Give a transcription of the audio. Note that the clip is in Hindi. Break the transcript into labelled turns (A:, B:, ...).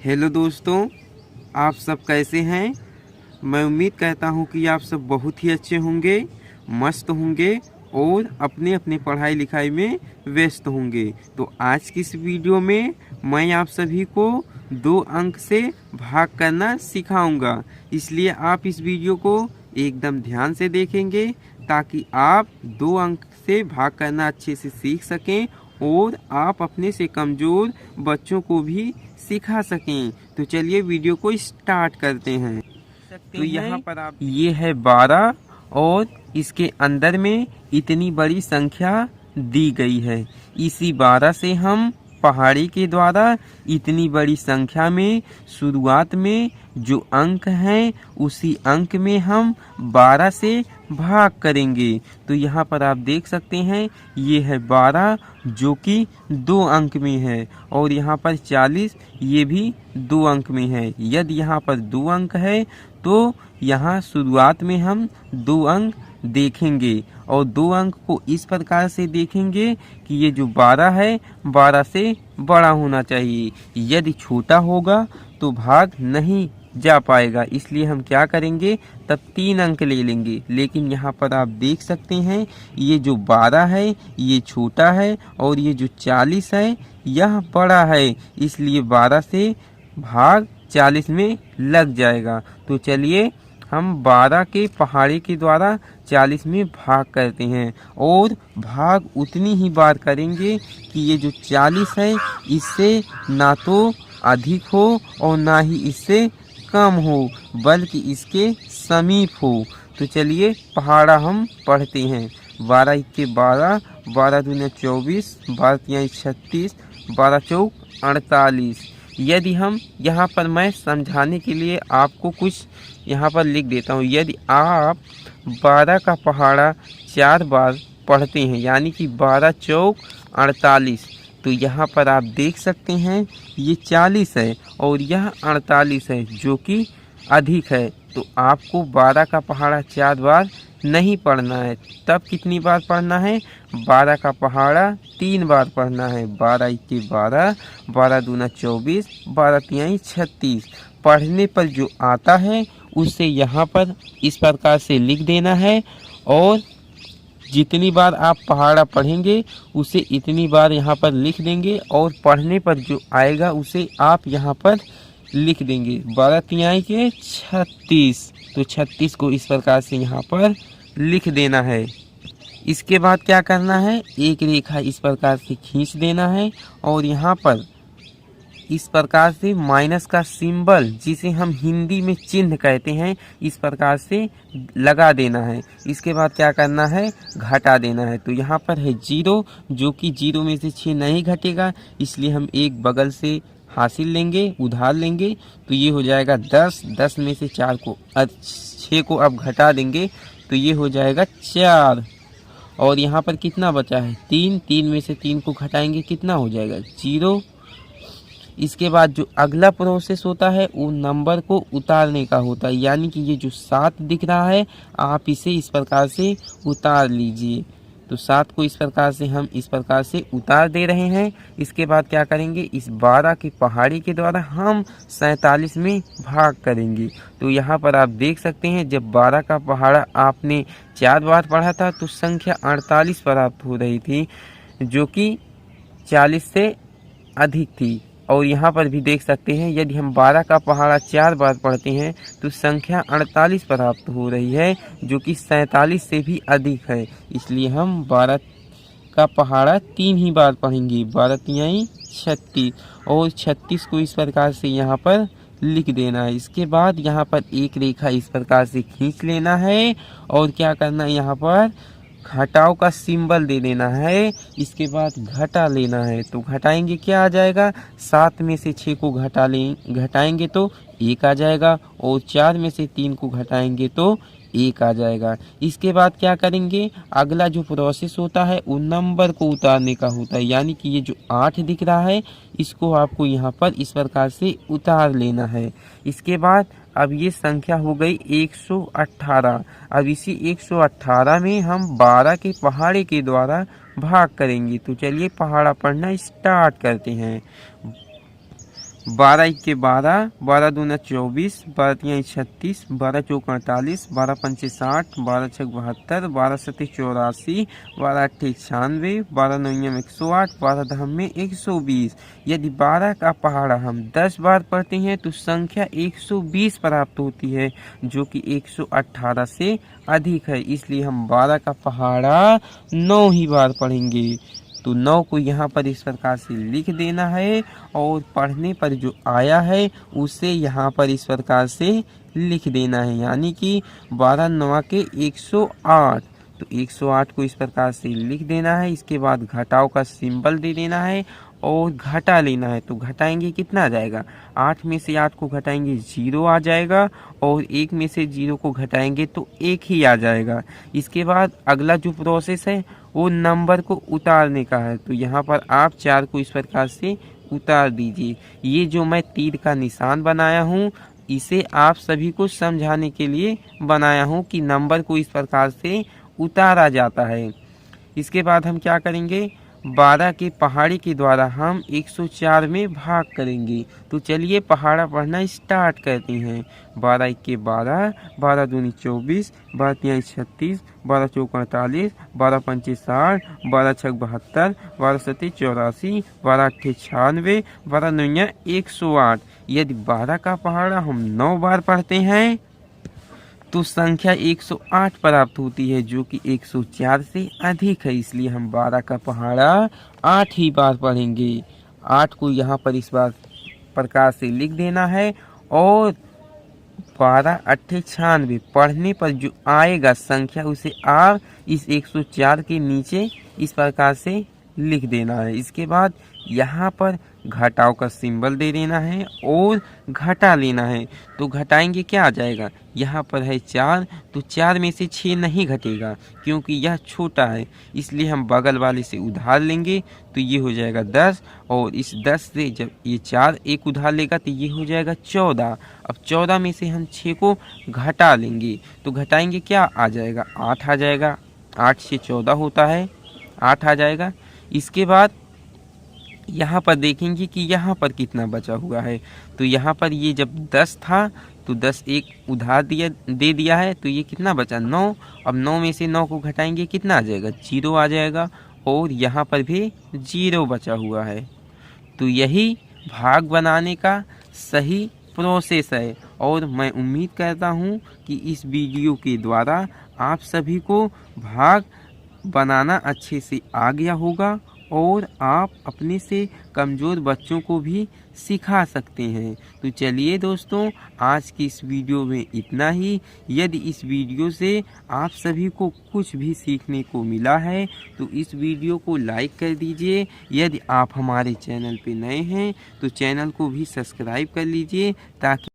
A: हेलो दोस्तों, आप सब कैसे हैं। मैं उम्मीद करता हूं कि आप सब बहुत ही अच्छे होंगे, मस्त होंगे और अपने अपने पढ़ाई लिखाई में व्यस्त होंगे। तो आज की इस वीडियो में मैं आप सभी को 2 अंक से भाग करना सिखाऊंगा। इसलिए आप इस वीडियो को एकदम ध्यान से देखेंगे ताकि आप 2 अंक से भाग करना अच्छे से सीख सकें और आप अपने से कमज़ोर बच्चों को भी सिखा सकें। तो चलिए वीडियो को स्टार्ट करते हैं। तो यहाँ पर आप ये है 12 और इसके अंदर में इतनी बड़ी संख्या दी गई है। इसी 12 से हम पहाड़ी के द्वारा इतनी बड़ी संख्या में शुरुआत में जो अंक हैं उसी अंक में हम 12 से भाग करेंगे। तो यहाँ पर आप देख सकते हैं ये है 12 जो कि 2 अंक में है और यहाँ पर 40 ये भी 2 अंक में है। यदि यहाँ पर 2 अंक है तो यहाँ शुरुआत में हम 2 अंक देखेंगे और 2 अंक को इस प्रकार से देखेंगे कि ये जो 12 है 12 से बड़ा होना चाहिए। यदि छोटा होगा तो भाग नहीं जा पाएगा, इसलिए हम क्या करेंगे तब 3 अंक ले लेंगे। लेकिन यहाँ पर आप देख सकते हैं ये जो 12 है ये छोटा है और ये जो 40 है यह बड़ा है, इसलिए 12 से भाग 40 में लग जाएगा। तो चलिए हम 12 के पहाड़ी के द्वारा 40 में भाग करते हैं और भाग उतनी ही बार करेंगे कि ये जो 40 है इससे ना तो अधिक हो और ना ही इससे कम हो बल्कि इसके समीप हो। तो चलिए पहाड़ा हम पढ़ते हैं। 12 के 12, 12 दूनी 24, 12 तिहाई 36, 12 चौक 48। यदि हम यहाँ पर मैं समझाने के लिए आपको कुछ यहाँ पर लिख देता हूँ। यदि आप 12 का पहाड़ा 4 बार पढ़ते हैं यानी कि 12 चौक 48, तो यहाँ पर आप देख सकते हैं ये 40 है और यह 48 है जो कि अधिक है। तो आपको 12 का पहाड़ा 4 बार नहीं पढ़ना है, तब कितनी बार पढ़ना है 12 का पहाड़ा 3 बार पढ़ना है। 12 के 12, 12 दूना 24, 12 तिहाई 36। पढ़ने पर जो आता है उसे यहाँ पर इस प्रकार से लिख देना है और जितनी बार आप पहाड़ा पढ़ेंगे उसे इतनी बार यहाँ पर लिख देंगे और पढ़ने पर जो आएगा उसे आप यहाँ पर लिख देंगे। 12 तिहाई के 36, तो 36 को इस प्रकार से यहाँ पर लिख देना है। इसके बाद क्या करना है, एक रेखा इस प्रकार से खींच देना है और यहाँ पर इस प्रकार से माइनस का सिंबल जिसे हम हिंदी में चिन्ह कहते हैं इस प्रकार से लगा देना है। इसके बाद क्या करना है, घटा देना है। तो यहाँ पर है 0 जो कि 0 में से 6 नहीं घटेगा, इसलिए हम एक बगल से हासिल लेंगे, उधार लेंगे, तो ये हो जाएगा 10। 10 में से 6 को अब घटा देंगे तो ये हो जाएगा 4 और यहाँ पर कितना बचा है 3। 3 में से 3 को घटाएंगे कितना हो जाएगा 0। इसके बाद जो अगला प्रोसेस होता है वो नंबर को उतारने का होता है, यानी कि ये जो 7 दिख रहा है आप इसे इस प्रकार से उतार लीजिए। तो 7 को इस प्रकार से हम इस प्रकार से उतार दे रहे हैं। इसके बाद क्या करेंगे, इस 12 की पहाड़ी के द्वारा हम 47 में भाग करेंगे। तो यहाँ पर आप देख सकते हैं जब 12 का पहाड़ा आपने 4 बार पढ़ा था तो संख्या 48 प्राप्त हो रही थी जो कि 40 से अधिक थी। और यहाँ पर भी देख सकते हैं यदि हम 12 का पहाड़ा 4 बार पढ़ते हैं तो संख्या 48 प्राप्त हो रही है जो कि 47 से भी अधिक है, इसलिए हम 12 का पहाड़ा 3 ही बार पढ़ेंगे। 12 तिहाई 36 और 36 को इस प्रकार से यहाँ पर लिख देना है। इसके बाद यहाँ पर एक रेखा इस प्रकार से खींच लेना है और क्या करना है, यहाँ पर घटाव का सिंबल दे देना है। इसके बाद घटा लेना है। तो घटाएंगे क्या आ जाएगा, 7 में से 6 को घटाएंगे तो 1 आ जाएगा और 4 में से 3 को घटाएंगे तो 1 आ जाएगा। इसके बाद क्या करेंगे, अगला जो प्रोसेस होता है वो नंबर को उतारने का होता है, यानी कि ये जो 8 दिख रहा है इसको आपको यहाँ पर इस प्रकार से उतार लेना है। इसके बाद अब ये संख्या हो गई 118। अब इसी 118 में हम 12 के पहाड़े के द्वारा भाग करेंगे। तो चलिए पहाड़ा पढ़ना स्टार्ट करते हैं। 12 इक्के 12, 12 दूना 24, 12 तियाँ 36, 12 चौका 48, 12 पंचे 60, 12 छक 72, 12 सत्ते 84, 12 अट्ठे 96, 12 नौयम 108, 12 दहम में 120। यदि 12 का पहाड़ा हम 10 बार पढ़ते हैं तो संख्या 120 प्राप्त होती है, जो कि 118 से अधिक है। इसलिए हम 12 का पहाड़ा 9 ही बार पढ़ेंगे। तो 9 को यहाँ पर इस प्रकार से लिख देना है और पढ़ने पर जो आया है उसे यहाँ पर इस प्रकार से लिख देना है, यानी कि 12 9 के 108। तो 108 को इस प्रकार से लिख देना है। इसके बाद घटाव का सिंबल दे देना है और घटा लेना है। तो घटाएंगे कितना आ जाएगा, 8 में से 8 को घटाएंगे 0 आ जाएगा, और 1 में से 0 को घटाएंगे तो 1 ही आ जाएगा। इसके बाद अगला जो प्रोसेस है वो नंबर को उतारने का है। तो यहाँ पर आप 4 को इस प्रकार से उतार दीजिए। ये जो मैं तीर का निशान बनाया हूँ इसे आप सभी को समझाने के लिए बनाया हूँ कि नंबर को इस प्रकार से उतारा जाता है। इसके बाद हम क्या करेंगे, 12 के पहाड़े के द्वारा हम 104 में भाग करेंगे। तो चलिए पहाड़ा पढ़ना स्टार्ट करते हैं। 12 इक्के 12, 12 दूनी 24, 12 तियाँ 36, 12 चौका 48, 12 पंचे 60, 12 छक 72, 12 सत्ते 84, 12 अट्ठे 96, 12 नौयम 108। यदि 12 का पहाड़ा हम 9 बार पढ़ते हैं तो संख्या 108 प्राप्त होती है, जो कि 104 से अधिक है। इसलिए हम 12 का पहाड़ा 8 ही बार पढ़ेंगे। 8 को यहाँ पर इस बार प्रकार से लिख देना है और 12 अट्ठे 96 पढ़ने पर जो आएगा संख्या उसे आप इस 104 के नीचे इस प्रकार से लिख देना है। इसके बाद यहाँ पर घटाव का सिंबल दे देना है और घटा लेना है। तो घटाएंगे क्या आ जाएगा, यहाँ पर है 4, तो 4 में से 6 नहीं घटेगा क्योंकि यह छोटा है, इसलिए हम बगल वाले से उधार लेंगे। तो ये हो जाएगा 10, और इस 10 से जब ये 4 एक उधार लेगा तो ये हो जाएगा 14। अब 14 में से हम 6 को घटा लेंगे। तो घटाएंगे क्या आ जाएगा, 8 आ जाएगा। 8 से 14 होता है, 8 आ जाएगा। इसके बाद यहाँ पर देखेंगे कि यहाँ पर कितना बचा हुआ है। तो यहाँ पर ये जब 10 था तो 10 एक उधार दे दिया है, तो ये कितना बचा 9। अब 9 में से 9 को घटाएंगे कितना आ जाएगा, 0 आ जाएगा, और यहाँ पर भी 0 बचा हुआ है। तो यही भाग बनाने का सही प्रोसेस है, और मैं उम्मीद करता हूँ कि इस वीडियो के द्वारा आप सभी को भाग बनाना अच्छे से आ गया होगा, और आप अपने से कमज़ोर बच्चों को भी सिखा सकते हैं। तो चलिए दोस्तों, आज की इस वीडियो में इतना ही। यदि इस वीडियो से आप सभी को कुछ भी सीखने को मिला है तो इस वीडियो को लाइक कर दीजिए। यदि आप हमारे चैनल पे नए हैं तो चैनल को भी सब्सक्राइब कर लीजिए, ताकि